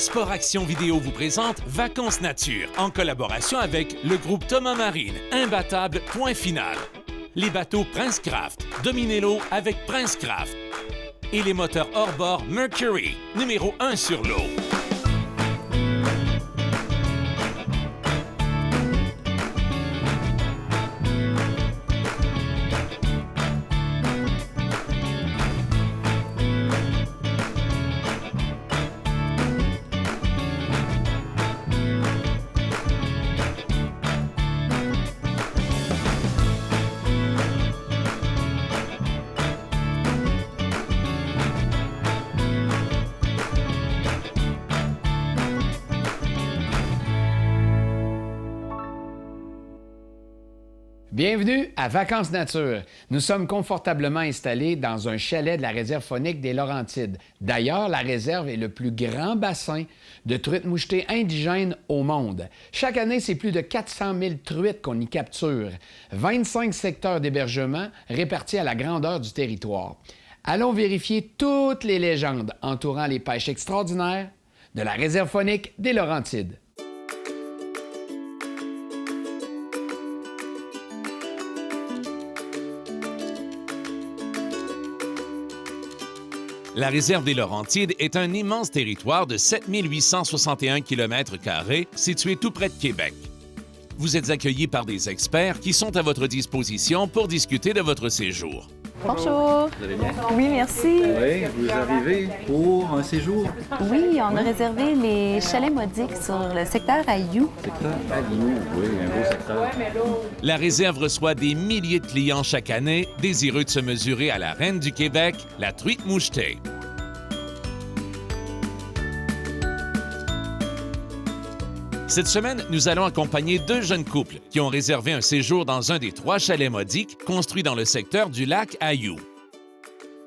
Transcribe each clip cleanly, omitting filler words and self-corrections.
Sport Action Vidéo vous présente Vacances Nature en collaboration avec le groupe Thomas Marine, imbattable point final. Les bateaux Prince Craft, dominez l'eau avec Prince Craft. Et les moteurs hors-bord Mercury, numéro 1 sur l'eau. Bienvenue à Vacances Nature. Nous sommes confortablement installés dans un chalet de la réserve faunique des Laurentides. D'ailleurs, la réserve est le plus grand bassin de truites mouchetées indigènes au monde. Chaque année, c'est plus de 400 000 truites qu'on y capture. 25 secteurs d'hébergement répartis à la grandeur du territoire. Allons vérifier toutes les légendes entourant les pêches extraordinaires de la réserve faunique des Laurentides. La réserve des Laurentides est un immense territoire de 7 861 km² situé tout près de Québec. Vous êtes accueillis par des experts qui sont à votre disposition pour discuter de votre séjour. Bonjour. Vous allez bien? Oui, merci. Oui, vous arrivez pour un séjour? Oui, on a réservé les chalets modiques sur le secteur Ayou. Secteur Ayou, oui, un beau secteur. La réserve reçoit des milliers de clients chaque année désireux de se mesurer à la reine du Québec, la truite mouchetée. Cette semaine, nous allons accompagner deux jeunes couples qui ont réservé un séjour dans un des 3 chalets modiques construits dans le secteur du lac Ayou.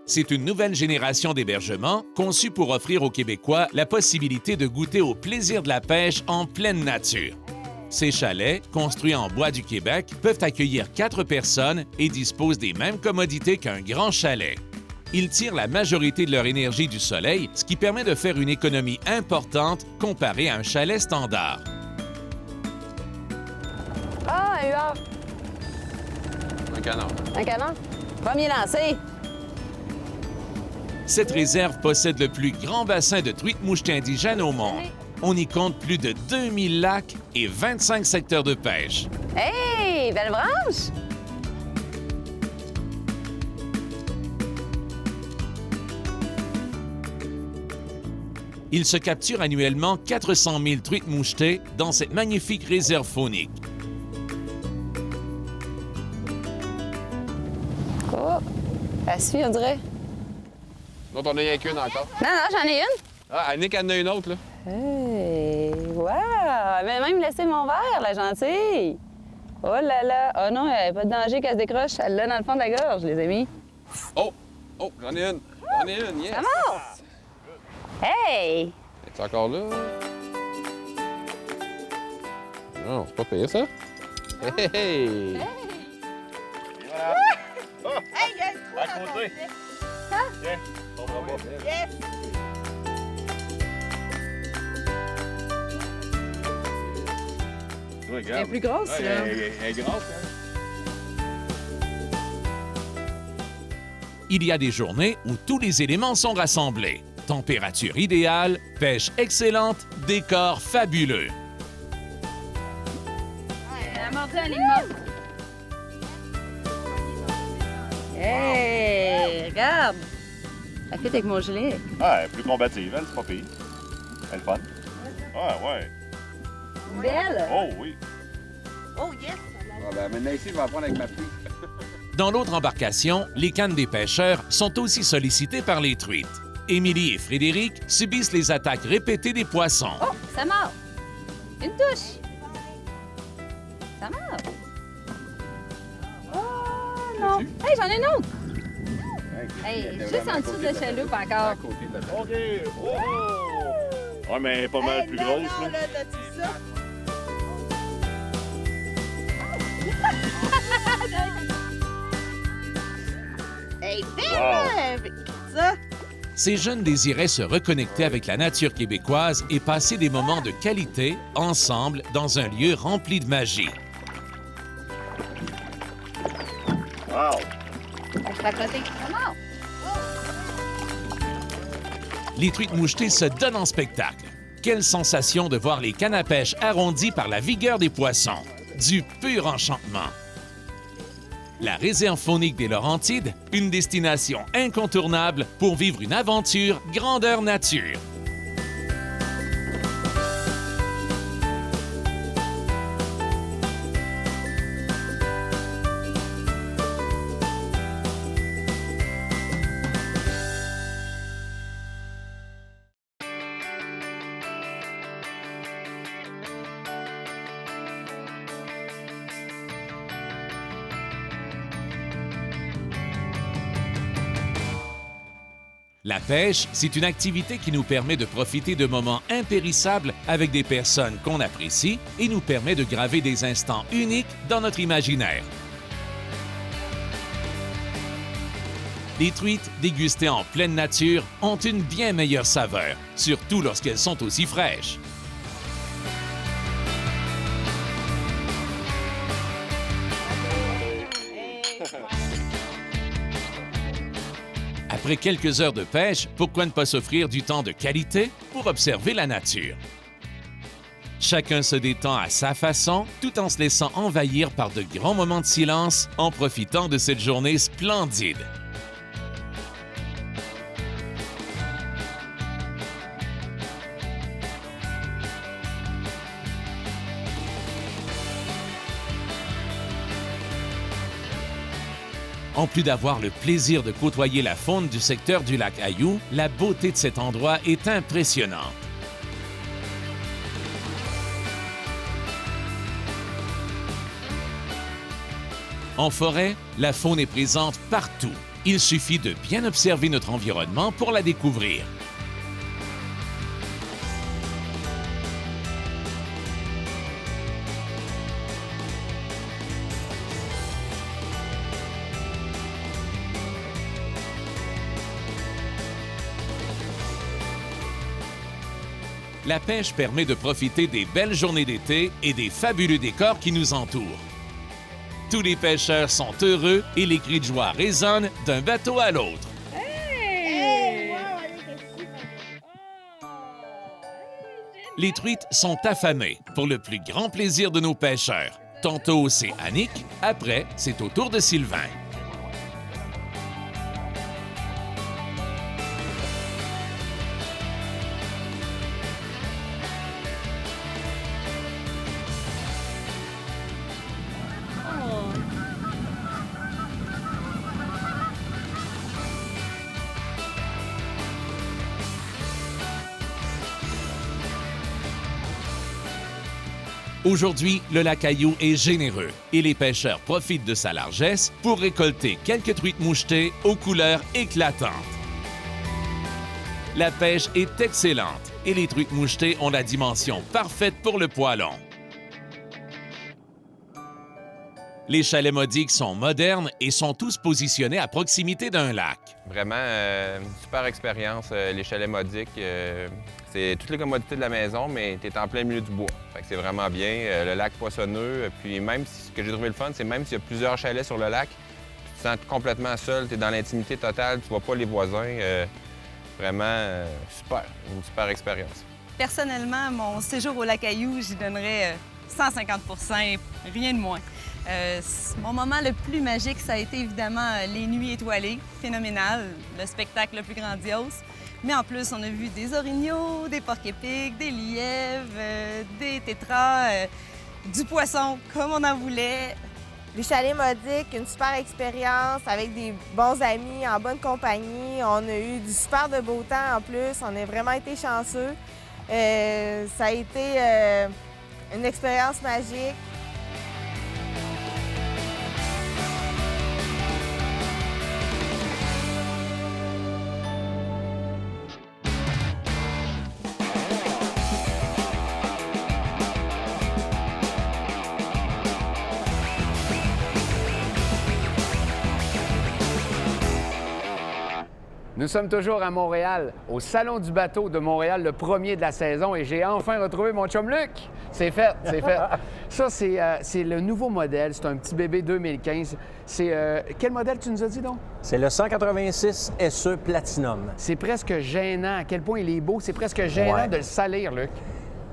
C'est une nouvelle génération d'hébergements conçue pour offrir aux Québécois la possibilité de goûter au plaisir de la pêche en pleine nature. Ces chalets, construits en bois du Québec, peuvent accueillir 4 personnes et disposent des mêmes commodités qu'un grand chalet. Ils tirent la majorité de leur énergie du soleil, ce qui permet de faire une économie importante comparée à un chalet standard. Ah, un huard. Un canard. Un canard. Premier lancé. Cette réserve possède le plus grand bassin de truites mouchetées indigènes au monde. On y compte plus de 2000 lacs et 25 secteurs de pêche. Hey, belle branche! Il se capture annuellement 400 000 truites mouchetées dans cette magnifique réserve faunique. Oh, elle suit, on dirait. Donc, on a rien qu'une encore. Non, non, j'en ai une. Ah, Annick en a une autre, là. Hey, wow! Elle m'a même laissé mon verre, la gentille. Oh là là! Oh non, il n'y a pas de danger qu'elle se décroche. Elle l'a dans le fond de la gorge, les amis. Oh! Oh, j'en ai une. J'en ai une, yes! Ça monte! Hey! Es-tu encore là? Non, c'est pas payé, ça. Hey! Hey! Hey, il y a le trou dans ton filet. Yes! Elle est plus grosse, là. Elle est grosse, Il y a des journées où tous les éléments sont rassemblés. Température idéale, pêche excellente, décor fabuleux. Elle a montré un limon. Hey, regarde! Elle fait avec mon gilet. Ah, elle est plus combative, elle, c'est pas pire. Elle est fun. Ah, ouais. Belle! Oh, oui. Oh, yes! Ah, ben, maintenant, ici, je vais apprendre avec ma fille. Dans l'autre embarcation, les cannes des pêcheurs sont aussi sollicitées par les truites. Émilie et Frédéric subissent les attaques répétées des poissons. Oh, ça mord! Une touche! Ça mord! Oh, non! Hey, j'en ai une autre! Hey, juste en dessous de la chaloupe encore. OK. Oh! Ouais, mais elle est pas mal plus grosse, là. Hey, Wow. belle! Ça! Ces jeunes désiraient se reconnecter avec la nature québécoise et passer des moments de qualité ensemble dans un lieu rempli de magie. Wow! Les truites mouchetées se donnent en spectacle. Quelle sensation de voir les cannes à pêche arrondies par la vigueur des poissons. Du pur enchantement. La réserve faunique des Laurentides, une destination incontournable pour vivre une aventure grandeur nature. La pêche, c'est une activité qui nous permet de profiter de moments impérissables avec des personnes qu'on apprécie et nous permet de graver des instants uniques dans notre imaginaire. Les truites dégustées en pleine nature ont une bien meilleure saveur, surtout lorsqu'elles sont aussi fraîches. Après quelques heures de pêche, pourquoi ne pas s'offrir du temps de qualité pour observer la nature? Chacun se détend à sa façon, tout en se laissant envahir par de grands moments de silence, en profitant de cette journée splendide. En plus d'avoir le plaisir de côtoyer la faune du secteur du lac Ayoux, la beauté de cet endroit est impressionnante. En forêt, la faune est présente partout. Il suffit de bien observer notre environnement pour la découvrir. La pêche permet de profiter des belles journées d'été et des fabuleux décors qui nous entourent. Tous les pêcheurs sont heureux et les cris de joie résonnent d'un bateau à l'autre. Les truites sont affamées pour le plus grand plaisir de nos pêcheurs. Tantôt, c'est Annick, après, c'est au tour de Sylvain. Aujourd'hui, le lac Ayoux est généreux et les pêcheurs profitent de sa largesse pour récolter quelques truites mouchetées aux couleurs éclatantes. La pêche est excellente et les truites mouchetées ont la dimension parfaite pour le poêlon. Les chalets modiques sont modernes et sont tous positionnés à proximité d'un lac. Vraiment, une super expérience. Les chalets modiques, c'est toutes les commodités de la maison, mais tu es en plein milieu du bois. Fait que c'est vraiment bien. Le lac poissonneux, puis même, ce que j'ai trouvé le fun, c'est même s'il y a plusieurs chalets sur le lac, tu te sens complètement seul, tu es dans l'intimité totale, tu vois pas les voisins. Vraiment, super, une super expérience. Personnellement, mon séjour au lac Ayoux, j'y donnerais 150 %, rien de moins. Mon moment le plus magique, ça a été évidemment les nuits étoilées, phénoménal, le spectacle le plus grandiose. Mais en plus, on a vu des orignaux, des porcs-épics, des lièvres, des tétras, du poisson comme on en voulait. Les chalets modiques, une super expérience avec des bons amis, en bonne compagnie. On a eu du super de beau temps en plus, on a vraiment été chanceux. Ça a été une expérience magique. Nous sommes toujours à Montréal, au Salon du bateau de Montréal, le premier de la saison, et j'ai enfin retrouvé mon chum Luc. C'est fait, c'est fait. Ça, c'est le nouveau modèle. C'est un petit bébé 2015. C'est quel modèle tu nous as dit donc? C'est le 186 SE Platinum. C'est presque gênant. À quel point il est beau. C'est presque gênant de le salir, Luc.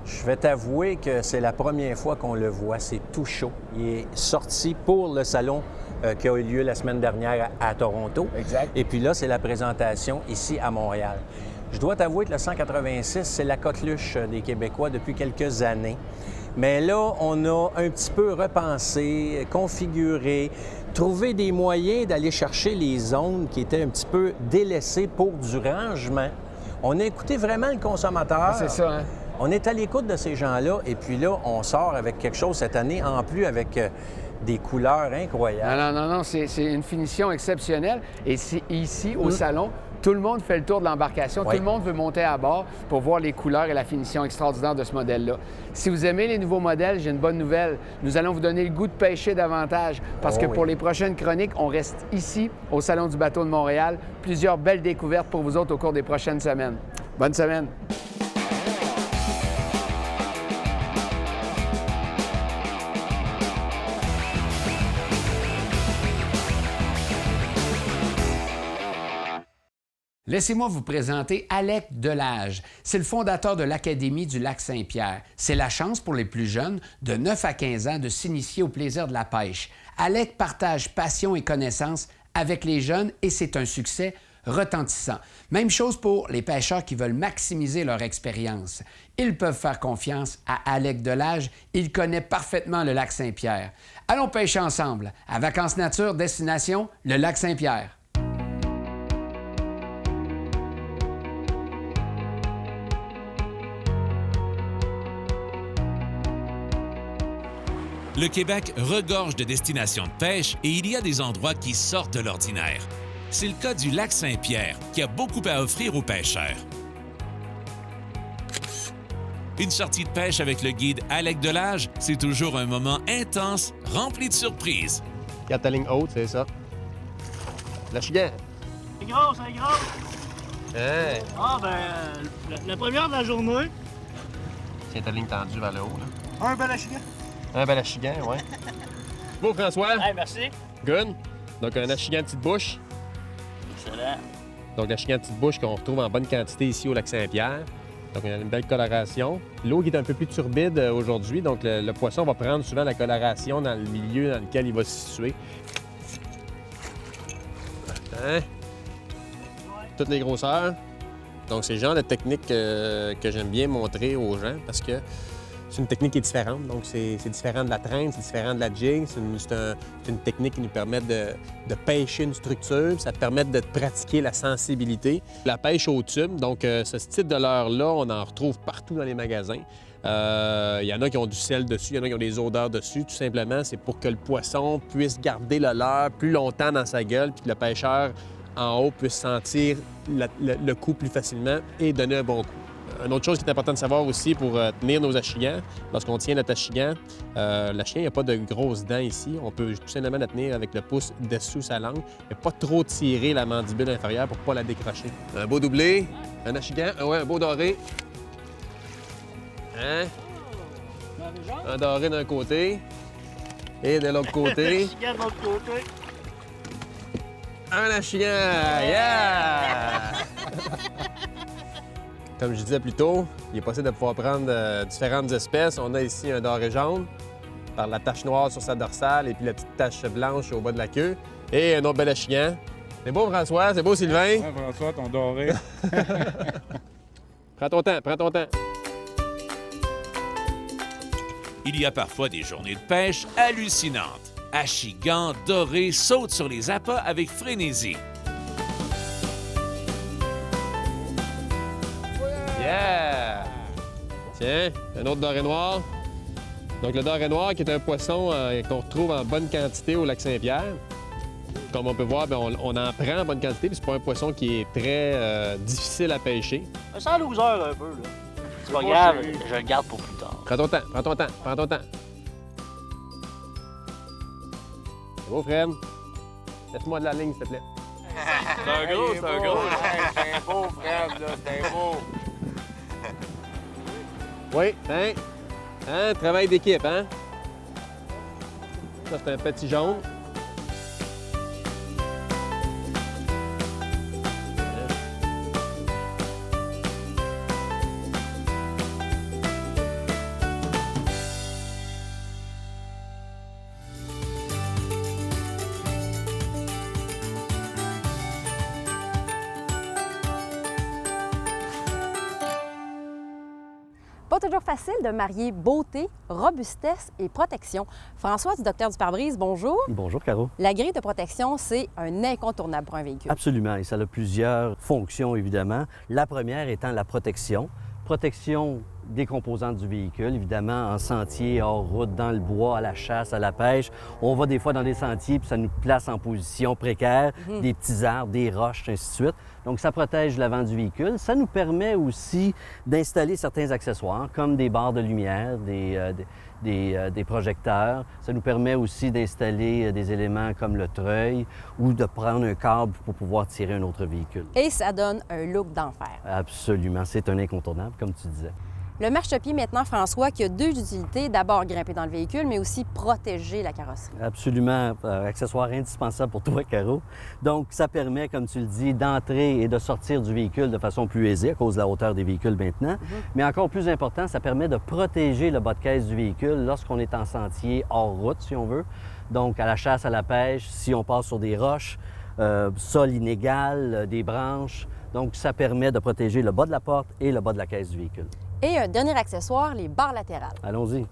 Je vais t'avouer que c'est la première fois qu'on le voit. C'est tout chaud. Il est sorti pour le salon qui a eu lieu la semaine dernière à Toronto. Exact. Et puis là, c'est la présentation ici à Montréal. Je dois t'avouer que le 186, c'est la coqueluche des Québécois depuis quelques années. Mais là, on a un petit peu repensé, configuré, trouvé des moyens d'aller chercher les zones qui étaient un petit peu délaissées pour du rangement. On a écouté vraiment le consommateur. C'est ça, hein? On est à l'écoute de ces gens-là et puis là, on sort avec quelque chose cette année, en plus avec des couleurs incroyables. Non, c'est une finition exceptionnelle. Et ici, au salon, tout le monde fait le tour de l'embarcation. Oui. Tout le monde veut monter à bord pour voir les couleurs et la finition extraordinaire de ce modèle-là. Si vous aimez les nouveaux modèles, j'ai une bonne nouvelle. Nous allons vous donner le goût de pêcher davantage parce que pour les prochaines chroniques, on reste ici, au Salon du bateau de Montréal. Plusieurs belles découvertes pour vous autres au cours des prochaines semaines. Bonne semaine! Laissez-moi vous présenter Alec Delage. C'est le fondateur de l'Académie du Lac-Saint-Pierre. C'est la chance pour les plus jeunes, de 9 à 15 ans, de s'initier au plaisir de la pêche. Alec partage passion et connaissances avec les jeunes et c'est un succès retentissant. Même chose pour les pêcheurs qui veulent maximiser leur expérience. Ils peuvent faire confiance à Alec Delage. Il connaît parfaitement le Lac-Saint-Pierre. Allons pêcher ensemble. À Vacances Nature, destination, le Lac-Saint-Pierre. Le Québec regorge de destinations de pêche et il y a des endroits qui sortent de l'ordinaire. C'est le cas du Lac-Saint-Pierre, qui a beaucoup à offrir aux pêcheurs. Une sortie de pêche avec le guide Alec Delage, c'est toujours un moment intense, rempli de surprises. Regarde ta ligne haute, c'est ça. La chigan. C'est gros, c'est gros. Hey. Ah, ben, la première de la journée. Tiens ta ligne tendue vers le haut, là. Un bel achigan. Un bel achigan, ouais. Bon, François. Hey, merci. Good. Donc, un achigan petite bouche. Excellent. Donc, l'achigan petite bouche qu'on retrouve en bonne quantité ici au Lac-Saint-Pierre. Donc, on a une belle coloration. L'eau qui est un peu plus turbide aujourd'hui, donc le poisson va prendre souvent la coloration dans le milieu dans lequel il va se situer. Hein? Toutes les grosseurs. Donc, c'est le genre de technique que j'aime bien montrer aux gens parce que c'est une technique qui est différente. Donc, c'est différent de la traîne, c'est différent de la jig. C'est une technique qui nous permet de pêcher une structure. Ça te permet de pratiquer la sensibilité. La pêche au tube, donc ce style de leurre-là, on en retrouve partout dans les magasins. Il y en a qui ont du sel dessus, il y en a qui ont des odeurs dessus. Tout simplement, c'est pour que le poisson puisse garder le leurre plus longtemps dans sa gueule puis que le pêcheur en haut puisse sentir le coup plus facilement et donner un bon coup. Une autre chose qui est importante de savoir aussi pour tenir nos achigans, lorsqu'on tient notre achigan, l'achigan, il n'y a pas de grosses dents ici. On peut tout simplement la tenir avec le pouce dessous sa langue, mais pas trop tirer la mandibule inférieure pour ne pas la décrocher. Un beau doublé, un achigan, ouais, un beau doré. Hein? Un doré d'un côté et de l'autre côté. Un achigan de l'autre côté. Un achigan, yeah! Comme je disais plus tôt, il est possible de pouvoir prendre différentes espèces. On a ici un doré jaune, par la tache noire sur sa dorsale et puis la petite tache blanche au bas de la queue. Et un autre bel achigan. C'est beau, François? C'est beau, Sylvain? Ouais, François, ton doré. Prends ton temps, prends ton temps. Il y a parfois des journées de pêche hallucinantes. Achigan, doré, sautent sur les appâts avec frénésie. Yeah! Tiens, un autre doré noir. Donc, le doré noir qui est un poisson qu'on retrouve en bonne quantité au Lac-Saint-Pierre. Comme on peut voir, bien, on en prend en bonne quantité, puis c'est pas un poisson qui est très difficile à pêcher. Ça sent loser un peu, là. C'est pas grave, je le garde pour plus tard. Prends ton temps, prends ton temps, prends ton temps. C'est beau, Fred. Laisse-moi de la ligne, s'il te plaît. C'est un gros, c'est un gros. C'est un beau, Fred, là, c'est un beau. Oui, hein? Travail d'équipe, hein? Ça, c'est un petit jaune. Pas toujours facile de marier beauté, robustesse et protection. François du Docteur du Pare-brise, bonjour. Bonjour, Caro. La grille de protection, c'est un incontournable pour un véhicule. Absolument, et ça a plusieurs fonctions, évidemment. La première étant la protection. Protection des composantes du véhicule, évidemment, en sentier, hors route, dans le bois, à la chasse, à la pêche. On va des fois dans des sentiers, puis ça nous place en position précaire, des petits arbres, des roches, ainsi de suite. Donc, ça protège l'avant du véhicule. Ça nous permet aussi d'installer certains accessoires, comme des barres de lumière, des projecteurs. Ça nous permet aussi d'installer des éléments comme le treuil ou de prendre un câble pour pouvoir tirer un autre véhicule. Et ça donne un look d'enfer. Absolument, c'est un incontournable, comme tu disais. Le marchepied maintenant, François, qui a deux utilités. D'abord, grimper dans le véhicule, mais aussi protéger la carrosserie. Absolument, accessoire indispensable pour toi, Caro. Donc, ça permet, comme tu le dis, d'entrer et de sortir du véhicule de façon plus aisée à cause de la hauteur des véhicules maintenant. Mais encore plus important, ça permet de protéger le bas de caisse du véhicule lorsqu'on est en sentier hors route, si on veut. Donc, à la chasse, à la pêche, si on passe sur des roches, sol inégal, des branches. Donc, ça permet de protéger le bas de la porte et le bas de la caisse du véhicule. Et un dernier accessoire, les barres latérales. Allons-y.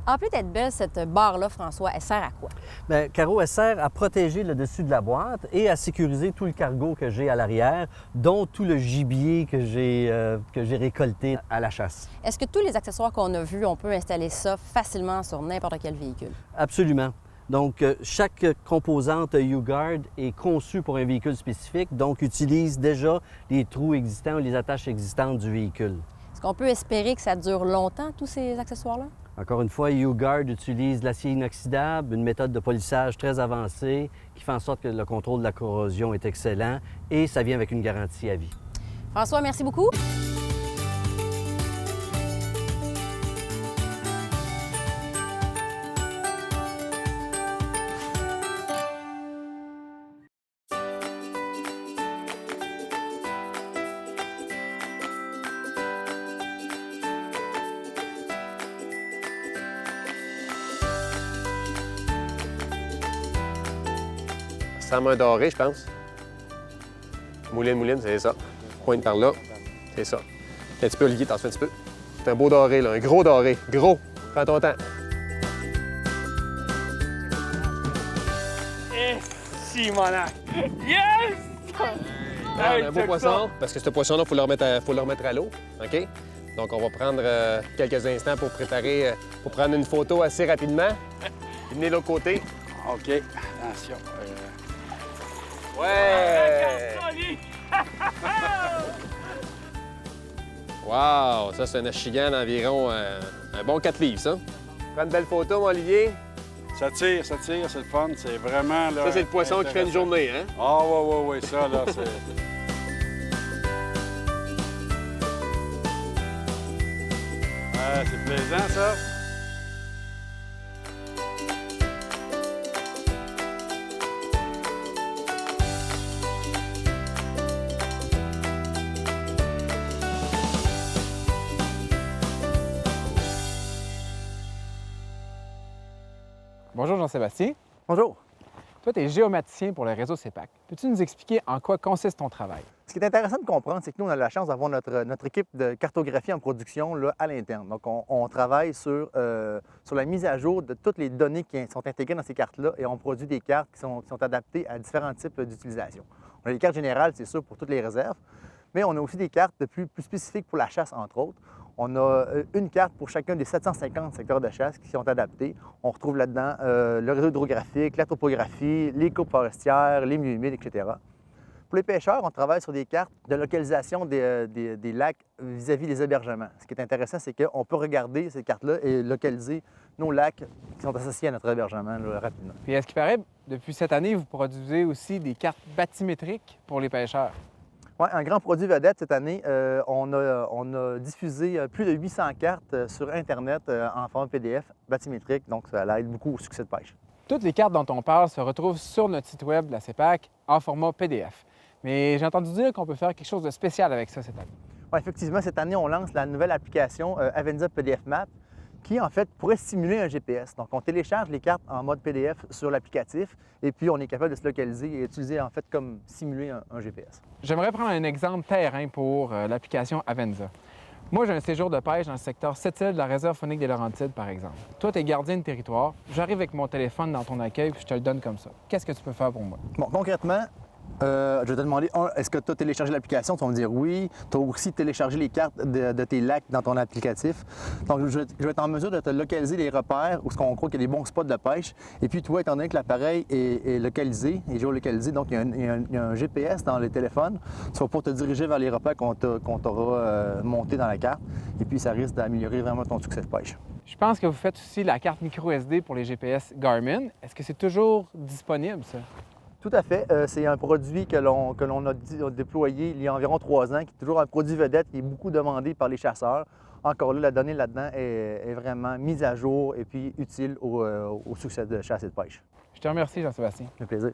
En plus d'être belle, cette barre-là, François, elle sert à quoi? Bien, Caro, elle sert à protéger le dessus de la boîte et à sécuriser tout le cargo que j'ai à l'arrière, dont tout le gibier que j'ai récolté à la chasse. Est-ce que tous les accessoires qu'on a vus, on peut installer ça facilement sur n'importe quel véhicule? Absolument. Donc, chaque composante U-Guard est conçue pour un véhicule spécifique, donc utilise déjà les trous existants ou les attaches existantes du véhicule. Est-ce qu'on peut espérer que ça dure longtemps, tous ces accessoires-là? Encore une fois, U-Guard utilise l'acier inoxydable, une méthode de polissage très avancée qui fait en sorte que le contrôle de la corrosion est excellent et ça vient avec une garantie à vie. François, merci beaucoup. Sans main dorée, je pense. Mouline, c'est ça. Pointe par là, c'est ça. Un petit peu, Olivier, t'en fais un petit peu. C'est un beau doré, là, un gros doré. Gros. Prends ton temps. Et si, mon âme. Yes! Hey, un beau poisson, parce que ce poisson-là, il faut le remettre à l'eau. OK? Donc, on va prendre quelques instants pour préparer, pour prendre une photo assez rapidement. Venez de l'autre côté. OK. Attention. Ouais! Wow! Ça, c'est un achigan d'environ un bon 4 livres, ça. Prends une belle photo, mon Olivier. Ça tire, c'est le fun. C'est vraiment, là... Ça, c'est le poisson qui fait une journée, hein? Ah, oui, ça, là, c'est... c'est plaisant, ça. Bonjour Jean-Sébastien. Bonjour. Toi, tu es géomaticien pour le réseau CEPAC. Peux-tu nous expliquer en quoi consiste ton travail? Ce qui est intéressant de comprendre, c'est que nous, on a la chance d'avoir notre équipe de cartographie en production là, à l'interne. Donc, on travaille sur la mise à jour de toutes les données qui sont intégrées dans ces cartes-là et on produit des cartes qui sont adaptées à différents types d'utilisation. On a des cartes générales, c'est sûr, pour toutes les réserves, mais on a aussi des cartes plus spécifiques pour la chasse, entre autres. On a une carte pour chacun des 750 secteurs de chasse qui sont adaptés. On retrouve là-dedans le réseau hydrographique, la topographie, les coupes forestières, les milieux humides, etc. Pour les pêcheurs, on travaille sur des cartes de localisation des lacs vis-à-vis des hébergements. Ce qui est intéressant, c'est qu'on peut regarder ces cartes-là et localiser nos lacs qui sont associés à notre hébergement là, rapidement. Puis, à ce qui paraît, depuis cette année, vous produisez aussi des cartes bathymétriques pour les pêcheurs. Oui, un grand produit vedette cette année. On a diffusé plus de 800 cartes sur Internet en format PDF bathymétrique, donc ça aide beaucoup au succès de pêche. Toutes les cartes dont on parle se retrouvent sur notre site web de la CEPAC en format PDF. Mais j'ai entendu dire qu'on peut faire quelque chose de spécial avec ça cette année. Oui, effectivement, cette année, on lance la nouvelle application Avenza PDF Map qui, en fait, pourrait simuler un GPS. Donc, on télécharge les cartes en mode PDF sur l'applicatif et puis on est capable de se localiser et utiliser, en fait, comme simuler un GPS. J'aimerais prendre un exemple terrain pour l'application Avenza. Moi, j'ai un séjour de pêche dans le secteur 7 de la réserve faunique des Laurentides, par exemple. Toi, tu es gardien de territoire. J'arrive avec mon téléphone dans ton accueil puis je te le donne comme ça. Qu'est-ce que tu peux faire pour moi? Bon, concrètement, je vais te demander, est-ce que tu as téléchargé l'application? Tu vas me dire oui. Tu as aussi téléchargé les cartes de tes lacs dans ton applicatif. Donc, je vais être en mesure de te localiser les repères où on croit qu'il y a des bons spots de pêche. Et puis, toi, étant donné que l'appareil est localisé, est géolocalisé, donc il y a un GPS dans les téléphones, tu vas pouvoir te diriger vers les repères qu'on t'aura montés dans la carte. Et puis, ça risque d'améliorer vraiment ton succès de pêche. Je pense que vous faites aussi la carte micro SD pour les GPS Garmin. Est-ce que c'est toujours disponible, ça? Tout à fait. C'est un produit que l'on a déployé il y a environ 3 ans, qui est toujours un produit vedette qui est beaucoup demandé par les chasseurs. Encore là, la donnée là-dedans est vraiment mise à jour et puis utile au succès de chasse et de pêche. Je te remercie, Jean-Sébastien. Ça fait plaisir.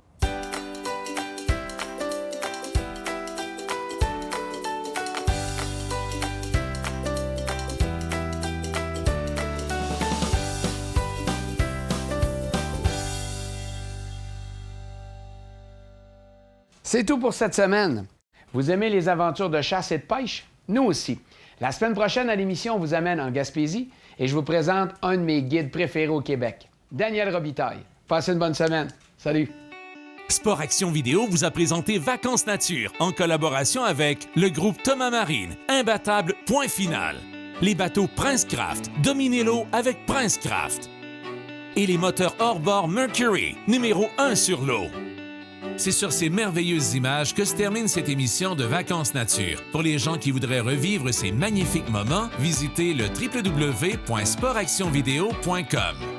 C'est tout pour cette semaine. Vous aimez les aventures de chasse et de pêche? Nous aussi. La semaine prochaine, à l'émission, on vous amène en Gaspésie et je vous présente un de mes guides préférés au Québec, Daniel Robitaille. Passez une bonne semaine. Salut! Sport Action Vidéo vous a présenté Vacances Nature en collaboration avec le groupe Thomas Marine, imbattable point final. Les bateaux Prince Craft, dominez l'eau avec Prince Craft. Et les moteurs hors-bord Mercury, numéro 1 sur l'eau. C'est sur ces merveilleuses images que se termine cette émission de Vacances Nature. Pour les gens qui voudraient revivre ces magnifiques moments, visitez le www.sportactionvideo.com.